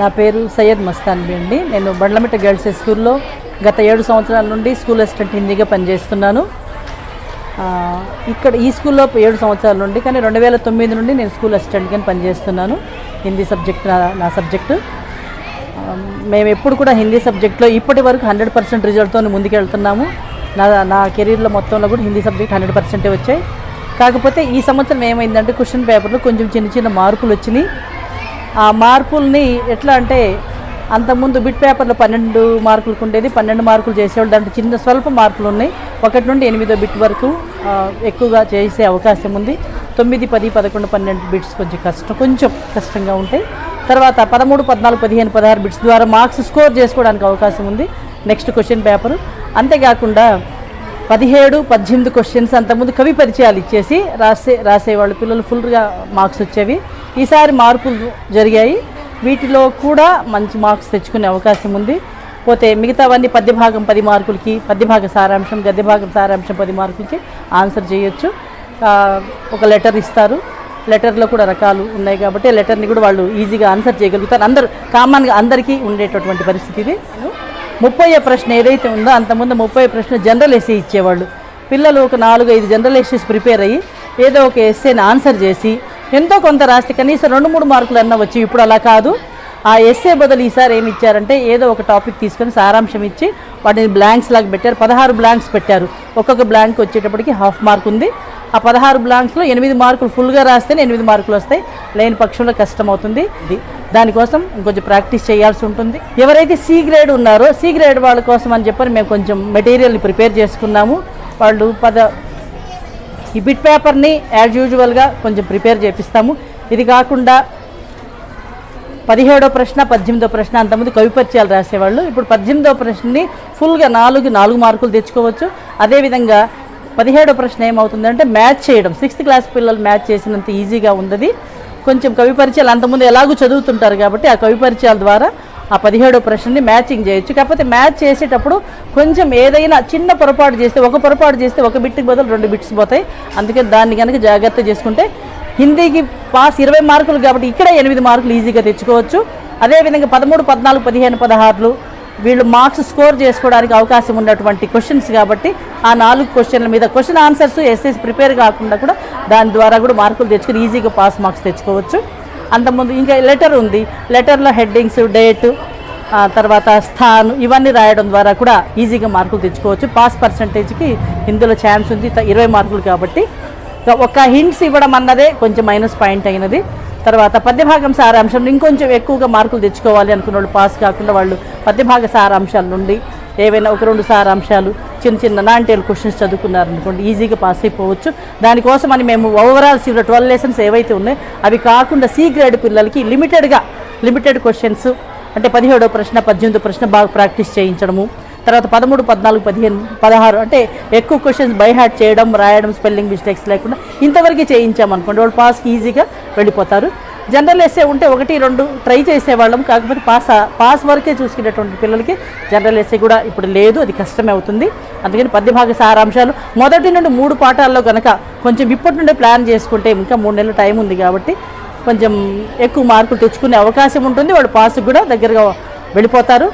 నా పేరు సయ్యద్ మస్తాన్బీ అండి. నేను బండ్లమిట్ట గర్ల్స్ స్కూల్లో గత 7 సంవత్సరాల నుండి స్కూల్ అసిస్టెంట్ హిందీగా పనిచేస్తున్నాను. ఇక్కడ ఈ స్కూల్లో 7 సంవత్సరాల నుండి, కానీ 2009 నుండి నేను స్కూల్ అసిస్టెంట్గా పనిచేస్తున్నాను. హిందీ సబ్జెక్ట్ నా సబ్జెక్టు. మేము ఎప్పుడు కూడా హిందీ సబ్జెక్ట్లో ఇప్పటి వరకు 100% రిజల్ట్తో ముందుకెళ్తున్నాము. నా కెరీర్లో మొత్తంలో కూడా హిందీ సబ్జెక్ట్ 100% వచ్చాయి. కాకపోతే ఈ సంవత్సరం ఏమైందంటే క్వశ్చన్ పేపర్లో కొంచెం చిన్న మార్పులు వచ్చినాయి. ఆ మార్పుల్ని ఎట్లా అంటే, అంతకుముందు బిట్ పేపర్లో 12 మార్కులకు ఉండేది, 12 మార్కులు చేసేవాళ్ళు. దాంట్లో స్వల్ప మార్కులు ఉన్నాయి. 1 నుండి 8వ బిట్ వరకు ఎక్కువగా చేసే అవకాశం ఉంది. 9, 10, 11, 12 బిట్స్ కొంచెం కష్టంగా ఉంటాయి. తర్వాత 13, 14, 15, 16 బిట్స్ ద్వారా మార్క్స్ స్కోర్ చేసుకోవడానికి అవకాశం ఉంది నెక్స్ట్ క్వశ్చన్ పేపరు. అంతేకాకుండా 17, 18 క్వశ్చన్స్ అంతకుముందు కవి పరిచయాలు ఇచ్చేసి రాసేవాళ్ళు పిల్లలు ఫుల్గా మార్క్స్ వచ్చేవి. ఈసారి మార్పులు జరిగాయి. వీటిలో కూడా మంచి మార్క్స్ తెచ్చుకునే అవకాశం ఉంది. పోతే మిగతావన్నీ పద్యభాగం 10 మార్కులకి, పద్యభాగ సారాంశం, గద్యభాగం సారాంశం 10 మార్కులకి ఆన్సర్ చేయొచ్చు. ఒక లెటర్ ఇస్తారు. లెటర్లో కూడా రకాలు ఉన్నాయి కాబట్టి లెటర్ని కూడా వాళ్ళు ఈజీగా ఆన్సర్ చేయగలుగుతారు. కామన్గా అందరికీ ఉండేటటువంటి పరిస్థితి ఇది. 30 ప్రశ్న ఏదైతే ఉందో, అంతకుముందు 30 ప్రశ్న జనరల్ ఎస్సే ఇచ్చేవాళ్ళు. పిల్లలు ఒక 4-5 జనరల్ ఎస్సేస్ ప్రిపేర్ అయ్యి ఏదో ఒక ఎస్సేని ఆన్సర్ చేసి ఎంతో కొంత రాస్తే కనీసం 2-3 మార్కులు అన్న వచ్చి, ఇప్పుడు అలా కాదు. ఆ ఎస్సే బదులు ఈసారి ఏమి ఇచ్చారంటే, ఏదో ఒక టాపిక్ తీసుకొని సారాంశం ఇచ్చి వాటిని బ్లాంక్స్ లాగా పెట్టారు. 16 బ్లాంక్స్ పెట్టారు. ఒక్కొక్క బ్లాంక్ వచ్చేటప్పటికి హాఫ్ మార్క్ ఉంది. ఆ 16 బ్లాంక్స్లో 8 మార్కులు ఫుల్గా రాస్తేనే 8 మార్కులు వస్తాయి. లేని పక్షంలో కష్టం అవుతుంది. దానికోసం ఇంకొంచెం ప్రాక్టీస్ చేయాల్సి ఉంటుంది. ఎవరైతే సి గ్రేడ్ ఉన్నారో, సి గ్రేడ్ వాళ్ళ కోసం అని చెప్పని మేము కొంచెం మెటీరియల్ని ప్రిపేర్ చేసుకున్నాము. వాళ్ళు ఈ బిట్ పేపర్ని యాజ్ యూజువల్గా కొంచెం ప్రిపేర్ చేపిస్తాము. ఇది కాకుండా 17వ ప్రశ్న, 18వ ప్రశ్న అంతకుముందు కవి పరిచయాలు రాసేవాళ్ళు. ఇప్పుడు 18వ ప్రశ్నని ఫుల్గా 4 మార్కులు తెచ్చుకోవచ్చు. అదేవిధంగా 17వ ప్రశ్న ఏమవుతుందంటే, మ్యాచ్ చేయడం. 6th క్లాస్ పిల్లలు మ్యాచ్ చేసినంత ఈజీగా ఉంది. కొంచెం కవి పరిచయాలు అంతకుముందు ఎలాగూ చదువుతుంటారు కాబట్టి ఆ కవి పరిచయాల ద్వారా ఆ 17వ ప్రశ్నని మ్యాచింగ్ చేయొచ్చు. కాకపోతే మ్యాచ్ చేసేటప్పుడు కొంచెం ఏదైనా చిన్న పొరపాటు చేస్తే, ఒక పొరపాటు చేస్తే ఒక బిట్కి బదులు 2 బిట్స్ పోతాయి. అందుకే దాన్ని కనుక జాగ్రత్త చేసుకుంటే హిందీకి పాస్ 20 మార్కులు కాబట్టి ఇక్కడ 8 మార్కులు ఈజీగా తెచ్చుకోవచ్చు. అదేవిధంగా 13, 14, 15, 16 వీళ్ళు మార్క్స్ స్కోర్ చేసుకోవడానికి అవకాశం ఉన్నటువంటి క్వశ్చన్స్ కాబట్టి ఆ 4 క్వశ్చన్ల మీద క్వశ్చన్ ఆన్సర్స్ ఎస్ఎస్ ప్రిపేర్ కాకుండా కూడా దాని ద్వారా కూడా మార్కులు తెచ్చుకొని ఈజీగా పాస్ మార్క్స్ తెచ్చుకోవచ్చు. అంతకుముందు ఇంకా లెటర్ ఉంది. లెటర్లో హెడ్డింగ్స్, డేట్, తర్వాత స్థాన్ ఇవన్నీ రాయడం ద్వారా కూడా ఈజీగా మార్కులు తెచ్చుకోవచ్చు. పాస్ పర్సంటేజ్కి ఇందులో ఛాన్స్ ఉంది 20 మార్కులు కాబట్టి. ఒక హింట్స్ ఇవ్వడం అన్నదే కొంచెం మైనస్ పాయింట్ అయినది. తర్వాత పద్యభాగం సారాంశం ఇంకొంచెం ఎక్కువగా మార్కులు తెచ్చుకోవాలి అనుకున్న వాళ్ళు పాస్ కాకుండా వాళ్ళు పద్యభాగ సారాంశాల నుండి ఏవైనా 1-2 సారాంశాలు చిన్న నాంటేలు క్వశ్చన్స్ చదువుకున్నారనుకోండి, ఈజీగా పాస్ అయిపోవచ్చు. దానికోసం అని మేము ఓవరాల్ 12 లెసన్స్ ఏవైతే ఉన్నాయో అవి కాకుండా సి గ్రేడ్ పిల్లలకి లిమిటెడ్ క్వశ్చన్స్ అంటే 17వ ప్రశ్న, 18వ ప్రశ్న బాగా ప్రాక్టీస్ చేయించడము. తర్వాత 13, 14, 15, 16 అంటే ఎక్కువ క్వశ్చన్స్ బై హార్ట్ చేయడం, రాయడం, స్పెల్లింగ్ మిస్టేక్స్ లేకుండా ఇంతవరకు చేయించామనుకోండి వాళ్ళు పాస్కి ఈజీగా వెళ్ళిపోతారు. జనరల్ ఎస్సే ఉంటే 1-2 ట్రై చేసేవాళ్ళం. కాకపోతే పాస్ వరకే చూసుకునేటువంటి పిల్లలకి జనరల్ ఎస్సే కూడా ఇప్పుడు లేదు, అది కష్టమే అవుతుంది. అందుకని పద్యభాగ సారాంశాలు మొదటి నుండి 3 పాఠాల్లో కనుక కొంచెం ఇప్పటి నుండే ప్లాన్ చేసుకుంటే ఇంకా 3 నెలల టైం ఉంది కాబట్టి కొంచెం ఎక్కువ మార్కులు తెచ్చుకునే అవకాశం ఉంటుంది. వాళ్ళు పాస్కి కూడా దగ్గరగా వెళ్ళిపోతారు.